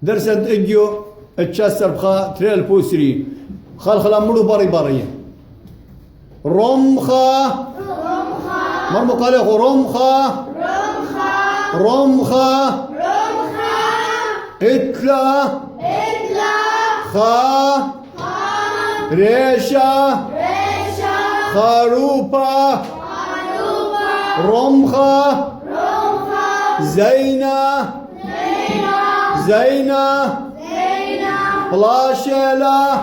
درسد اجيو اتشاسر بخا تريل بوسري خلا مرو باري باري رمخا مرمو قال رمخا رمخا اتلا خا ريشا خروبا رمخا زينة بلاشيلا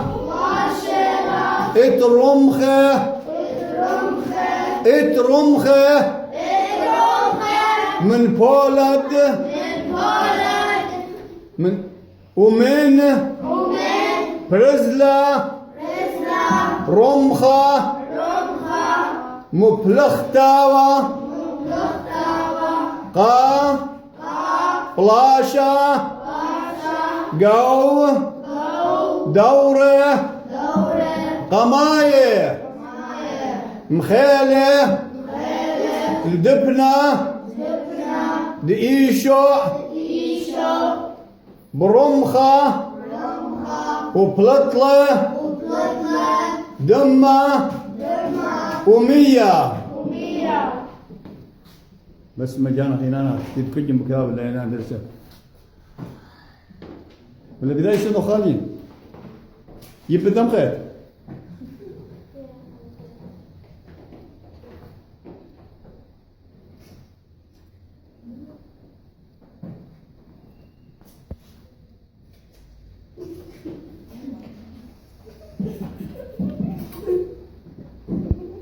اترمخه من بولد ومن برزلا رمخه مبلختاوة قا بلاشا قو دورة قماية مخيلة الدبنة دقيشو برمخة وبلطلة دمة ومية بس مجانا خينانا تتكجم بكتاب اللي هنا درسه ولا بداية شنو خالين يبدأ خير